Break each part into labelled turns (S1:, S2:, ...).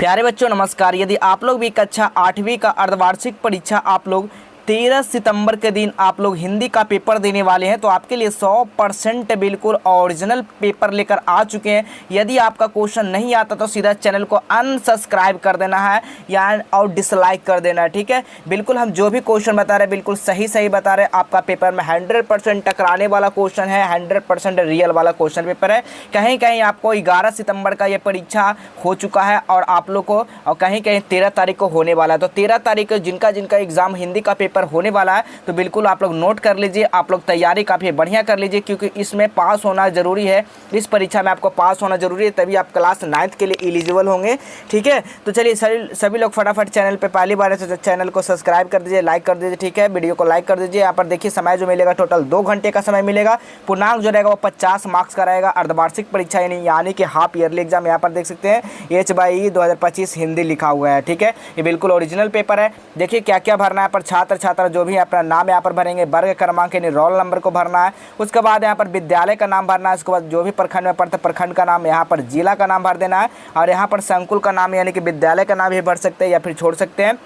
S1: प्यारे बच्चों नमस्कार। यदि आप लोग भी कक्षा 8वीं का अर्धवार्षिक परीक्षा आप लोग 13 सितंबर के दिन आप लोग हिंदी का पेपर देने वाले हैं तो आपके लिए 100% बिल्कुल ओरिजिनल पेपर लेकर आ चुके हैं। यदि आपका क्वेश्चन नहीं आता तो सीधा चैनल को अनसब्सक्राइब कर देना है या और डिसलाइक कर देना है, ठीक है। बिल्कुल हम जो भी क्वेश्चन बता रहे हैं बिल्कुल सही बता रहे हैं। आपका पेपर में 100% टकराने वाला क्वेश्चन है, 100% रियल वाला क्वेश्चन पेपर है। कहीं कहीं आपको 11 सितंबर का ये परीक्षा हो चुका है और आप लोग को और कहीं कहीं 13 तारीख को होने वाला है। तो 13 तारीख को जिनका एग्जाम हिंदी का पेपर होने वाला है तो बिल्कुल आप लोग नोट कर लीजिए, आप लोग तैयारी काफ़ी बढ़िया कर लीजिए क्योंकि इसमें पास होना जरूरी है। इस परीक्षा में आपको पास होना जरूरी है, तभी आप क्लास 9th के लिए एलिजिबल होंगे, ठीक है। तो चलिए सभी लोग फटाफट चैनल पे पहली बार है तो चैनल को सब्सक्राइब कर दीजिए, लाइक कर दीजिए, ठीक है। वीडियो को लाइक कर दीजिए। यहाँ पर देखिए समय जो मिलेगा टोटल 2 घंटे का समय मिलेगा। पूर्णांक जो रहेगा वो 50 मार्क्स का रहेगा। अर्धवार्षिक परीक्षा यानी कि हाफ ईयरली एग्जाम यहाँ पर देख सकते हैं HYE 2025 हिंदी लिखा हुआ है, ठीक है। ये बिल्कुल ओरिजिनल पेपर है। देखिए क्या क्या भरना है। पर छात्र जो भी अपना नाम यहाँ पर भरेंगे, वर्ग क्रमांक यानी रोल नंबर को भरना है। उसके बाद यहाँ पर विद्यालय का नाम भरना है। उसके बाद जो भी प्रखंड में पढ़ते प्रखंड का नाम, यहाँ पर जिला का नाम भर देना है और यहाँ पर संकुल का नाम यानी कि विद्यालय का नाम भी भर सकते हैं या फिर छोड़ सकते हैं।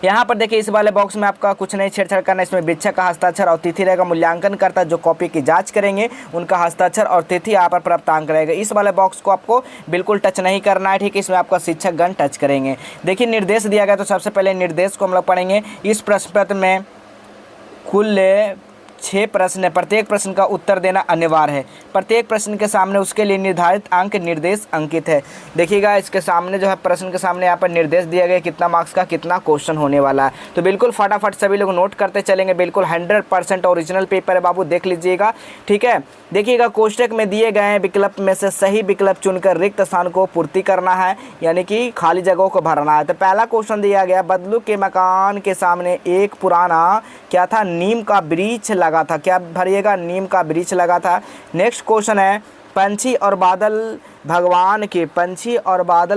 S1: यहाँ पर देखिए इस वाले बॉक्स में आपका कुछ नहीं छेड़छाड़ करना है। इसमें वीक्षक का हस्ताक्षर और तिथि रहेगा। मूल्यांकन करता जो कॉपी की जांच करेंगे उनका हस्ताक्षर और तिथि यहाँ पर प्राप्तांक रहेगा। इस वाले बॉक्स को आपको बिल्कुल टच नहीं करना है, ठीक है। इसमें आपका शिक्षकगण टच करेंगे। देखिए निर्देश दिया गया तो सबसे पहले निर्देश को हम लोग पढ़ेंगे। इस प्रश्न पत्र में कुल 6 प्रश्न है। प्रत्येक प्रश्न का उत्तर देना अनिवार्य है। प्रत्येक प्रश्न के सामने उसके लिए निर्धारित अंक निर्देश अंकित है। देखिएगा इसके सामने जो है प्रश्न के सामने यहाँ पर निर्देश दिया गया कितना मार्क्स का कितना क्वेश्चन होने वाला है। तो बिल्कुल फटाफट सभी लोग नोट करते चलेंगे। बिल्कुल 100% ओरिजिनल पेपर है बाबू, देख लीजिएगा, ठीक है। देखिएगा कोष्टक में दिए गए विकल्प में से सही विकल्प चुनकर रिक्त स्थान को पूर्ति करना है यानी कि खाली जगहों को भरना है। तो पहला क्वेश्चन दिया गया बदलू के मकान के सामने एक पुराना क्या था, नीम का वृक्ष लगा था। क्या भरिएगा, नीम का वृक्ष लगा था। नेक्स्ट क्वेश्चन है पंछी और बादल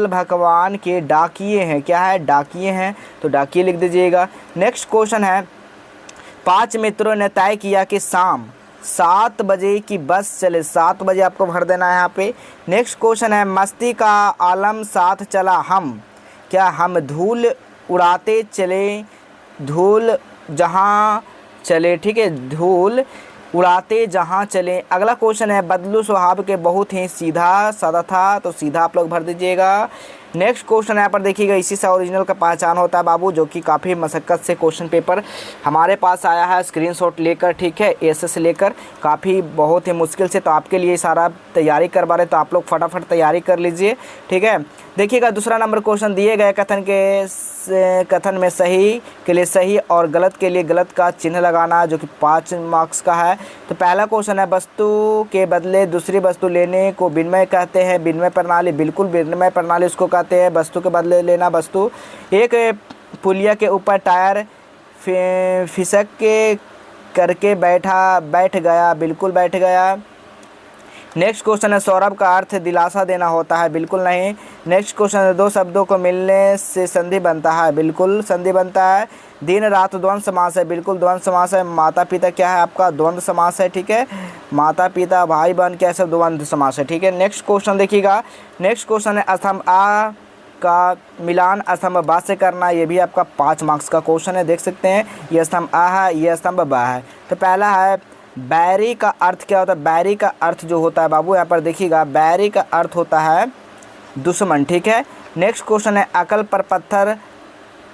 S1: भगवान के डाकिए हैं। क्या है, डाकिए हैं, तो डाकिए लिख दीजिएगा। नेक्स्ट क्वेश्चन है 5 मित्रों ने तय किया कि शाम 7 बजे की बस चले। 7 बजे आपको भर देना है यहाँ पे। नेक्स्ट क्वेश्चन है मस्ती का आलम साथ चला हम। क्या हम धूल उड़ाते चले, धूल जहाँ चले, ठीक है, धूल उड़ाते जहाँ चले। अगला क्वेश्चन है बदलू स्वभाव के बहुत ही सीधा साधा था, तो सीधा आप लोग भर दीजिएगा। नेक्स्ट क्वेश्चन यहाँ पर देखिएगा इसी से ओरिजिनल का पहचान होता है बाबू, जो कि काफ़ी मशक्क़त से क्वेश्चन पेपर हमारे पास आया है स्क्रीनशॉट लेकर, ठीक है, एसएस लेकर, काफ़ी बहुत ही मुश्किल से। तो आपके लिए सारा तैयारी करवा रहे तो आप लोग फटाफट तैयारी कर लीजिए, ठीक है। देखिएगा दूसरा नंबर क्वेश्चन दिए गए कथन में सही के लिए सही और गलत के लिए गलत का चिन्ह लगाना, जो कि 5 मार्क्स का है। तो पहला क्वेश्चन है वस्तु के बदले दूसरी वस्तु लेने को विनिमय कहते हैं। विनिमय प्रणाली, बिल्कुल विनिमय प्रणाली उसको कहते हैं, वस्तु के बदले लेना वस्तु। एक पुलिया के ऊपर टायर फिसक के करके बैठ गया, बिल्कुल बैठ गया। नेक्स्ट क्वेश्चन है सौरभ का अर्थ दिलासा देना होता है, बिल्कुल नहीं। नेक्स्ट क्वेश्चन है 2 शब्दों को मिलने से संधि बनता है, बिल्कुल संधि बनता है। दिन रात द्वंद्व समास है, बिल्कुल द्वंद्व समास है। माता पिता क्या है आपका, द्वंद्व समास है, ठीक है। माता पिता भाई बहन क्या सब द्वंद्व समास है, ठीक है। नेक्स्ट क्वेश्चन देखिएगा। नेक्स्ट क्वेश्चन है स्तंभ आ का मिलान स्तंभ बा से करना। ये भी आपका 5 मार्क्स का क्वेश्चन है, देख सकते हैं। ये स्तंभ आ है, ये स्तंभ बा है। तो पहला है बैरी का अर्थ क्या होता है। बैरी का अर्थ जो होता है बाबू यहाँ पर देखिएगा, बैरी का अर्थ होता है दुश्मन, ठीक है। नेक्स्ट क्वेश्चन है अकल पर पत्थर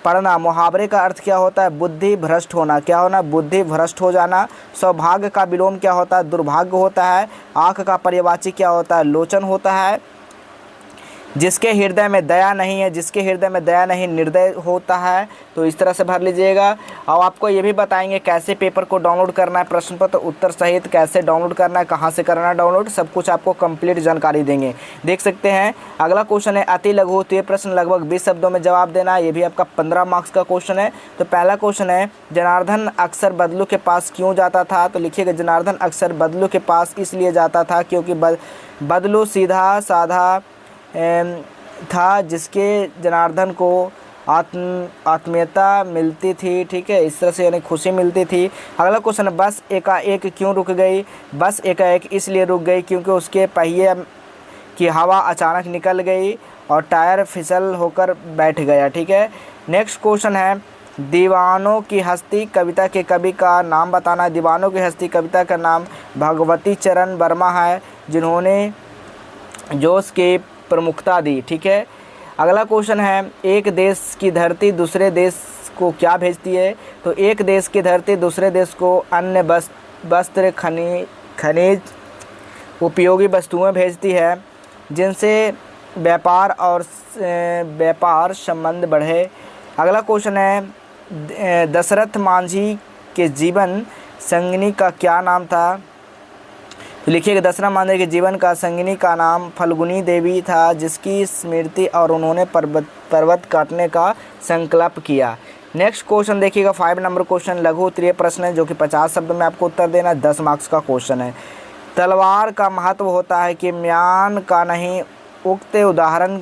S1: पड़ना। मुहावरे का अर्थ क्या होता है, बुद्धि भ्रष्ट होना। क्या होना, बुद्धि भ्रष्ट हो जाना। सौभाग्य का विलोम क्या होता है, दुर्भाग्य होता है। आँख का पर्यवाची क्या होता है, लोचन होता है। जिसके हृदय में दया नहीं है, जिसके हृदय में दया नहीं निर्दय होता है। तो इस तरह से भर लीजिएगा। और आपको ये भी बताएंगे कैसे पेपर को डाउनलोड करना है, प्रश्न पत्र उत्तर सहित कैसे डाउनलोड करना है, कहाँ से करना है डाउनलोड, सब कुछ आपको कंप्लीट जानकारी देंगे, देख सकते हैं। अगला क्वेश्चन है अति लघु। तो ये प्रश्न लगभग 20 शब्दों में जवाब देना है। ये भी आपका 15 मार्क्स का क्वेश्चन है। तो पहला क्वेश्चन है जनार्दन अक्सर बदलू के पास क्यों जाता था। तो लिखिएगा जनार्दन अक्सर बदलू के पास इसलिए जाता था क्योंकि बदलू सीधा साधा था, जिसके जनार्दन को आत्मीयता मिलती थी, ठीक है, इस तरह से यानी खुशी मिलती थी। अगला क्वेश्चन, बस एकाएक क्यों रुक गई। बस एकाएक इसलिए रुक गई क्योंकि उसके पहिए कि हवा अचानक निकल गई और टायर फिसल होकर बैठ गया। ठीक है। नेक्स्ट क्वेश्चन है, दीवानों की हस्ती कविता के कवि का नाम बताना है। दीवानों की हस्ती कविता का नाम भगवती चरण वर्मा है, जिन्होंने जोश की प्रमुखता दी। ठीक है। अगला क्वेश्चन है, एक देश की धरती दूसरे देश को क्या भेजती है? तो एक देश की धरती दूसरे देश को अन्न, वस्त्र, खनिज, उपयोगी वस्तुएं भेजती है, जिनसे व्यापार संबंध बढ़े। अगला क्वेश्चन है, दशरथ मांझी के जीवन संगिनी का क्या नाम था? तो लिखिएगा, दशरथ मांझी के जीवन का संगिनी का नाम फल्गुनी देवी था, जिसकी स्मृति और उन्होंने पर्वत काटने का संकल्प किया। नेक्स्ट क्वेश्चन देखिएगा 5 नंबर क्वेश्चन, लघु उत्तरीय प्रश्न है जो कि 50 शब्द में आपको उत्तर देना, 10 मार्क्स का क्वेश्चन है। तलवार का महत्व होता है कि म्यान का नहीं। उक्त उदाहरण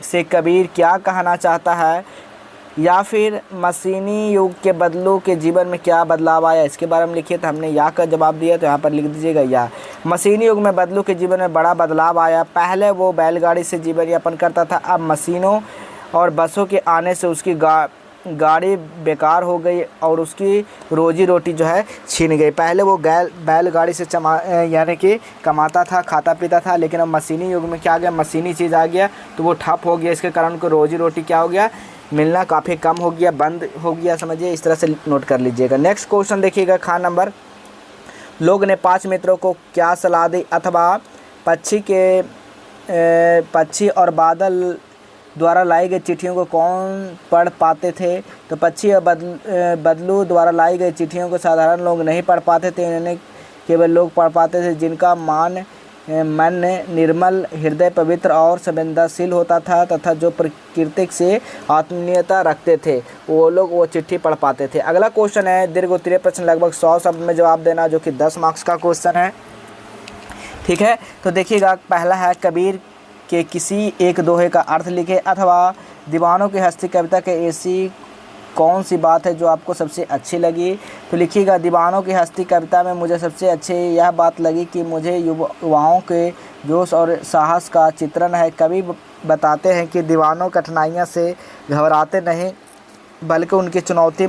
S1: से कबीर क्या कहना चाहता है? या फिर मशीनी युग के बदलू के जीवन में क्या बदलाव आया, इसके बारे में लिखिए। तो हमने या का जवाब दिया, तो यहाँ पर लिख दीजिएगा या। मशीनी युग में बदलू के जीवन में बड़ा बदलाव आया। पहले वो बैलगाड़ी से जीवन यापन करता था, अब मशीनों और बसों के आने से उसकी गाड़ी बेकार हो गई और उसकी रोजी रोटी जो है छीन गई। पहले वो बैलगाड़ी से यानी कि कमाता था, खाता पीता था, लेकिन अब मशीनी युग में क्या आ गया, मशीनी चीज़ आ गया, तो वो ठप हो गया। इसके कारण उनको रोजी रोटी क्या हो गया, मिलना काफ़ी कम हो गया, बंद हो गया। समझिए, इस तरह से नोट कर लीजिएगा। नेक्स्ट क्वेश्चन देखिएगा, खा नंबर, लोग ने 5 मित्रों को क्या सलाह दी? अथवा पक्षी और बादल द्वारा लाई गई चिट्ठियों को कौन पढ़ पाते थे? तो पक्षी और बदलू द्वारा लाई गई चिट्ठियों को साधारण लोग नहीं पढ़ पाते थे, इन्हें केवल लोग पढ़ पाते थे जिनका मन निर्मल, हृदय पवित्र और संवेदनशील होता था तथा जो प्रकृति से आत्मीयता रखते थे, वो लोग वो चिट्ठी पढ़ पाते थे। अगला क्वेश्चन है, दीर्घ उत्तरीय प्रश्न, लगभग 100 शब्द में जवाब देना, जो कि 10 मार्क्स का क्वेश्चन है। ठीक है। तो देखिएगा, पहला है, कबीर के किसी एक दोहे का अर्थ लिखे। अथवा दीवानों की हस्ती कविता के ऐसी कौन सी बात है जो आपको सबसे अच्छी लगी? तो लिखिएगा, दीवानों की हस्ती कविता में मुझे सबसे अच्छी यह बात लगी कि मुझे युवाओं के जोश और साहस का चित्रण है। कवि बताते हैं कि दीवानों कठिनाइयों से घबराते नहीं, बल्कि उनकी चुनौती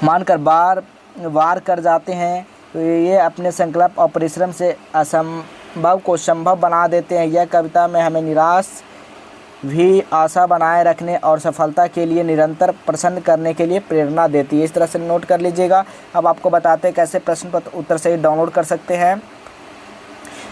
S1: मानकर वार कर जाते हैं। तो ये अपने संकल्प और परिश्रम से असंभव को संभव बना देते हैं। यह कविता में हमें निराश भी आशा बनाए रखने और सफलता के लिए निरंतर प्रश्न करने के लिए प्रेरणा देती है। इस तरह से नोट कर लीजिएगा। अब आपको बताते हैं कैसे प्रश्न पत्र उत्तर सही डाउनलोड कर सकते हैं।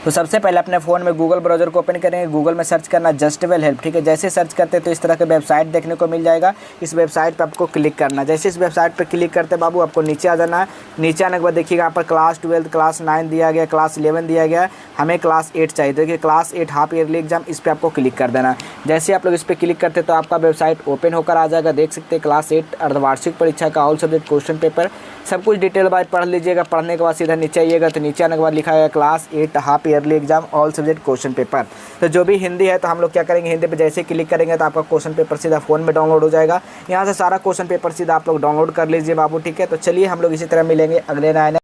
S1: तो सबसे पहले अपने फ़ोन में गूगल ब्राउज़र को ओपन करेंगे, गूगल में सर्च करना जस्टवेल हेल्प। ठीक है। जैसे सर्च करते तो इस तरह के वेबसाइट देखने को मिल जाएगा। इस वेबसाइट पर आपको क्लिक करना है। जैसे इस वेबसाइट पर क्लिक करते बाबू आपको नीचे आ जाना है। नीचे आने के बाद देखिएगा यहाँ पर क्लास 12, क्लास 9 दिया गया, क्लास 11 दिया गया, हमें क्लास 8 चाहिए। देखिए क्लास 8 हाफ ईयरली एग्जाम, इस पर आपको क्लिक कर देना है। जैसे आप लोग इस पर क्लिक करते तो आपका वेबसाइट ओपन होकर आ जाएगा। देख सकते हैं क्लास 8 अर्धवार्षिक परीक्षा का ऑल सब्जेक्ट क्वेश्चन पेपर, सब कुछ डिटेल वाइज पढ़ लीजिएगा। पढ़ने के बाद सीधा नीचे आइएगा तो नीचे आने के बाद लिखा है class 8 half yearly exam all subject question paper. तो जो भी हिंदी है तो हम लोग क्या करेंगे, हिंदी पे जैसे क्लिक करेंगे तो आपका क्वेश्चन पेपर सीधा फ़ोन में डाउनलोड हो जाएगा। यहाँ से सारा क्वेश्चन पेपर सीधा आप लोग डाउनलोड कर लीजिए बाबू। ठीक है। तो चलिए हम लोग इसी तरह मिलेंगे अगले नए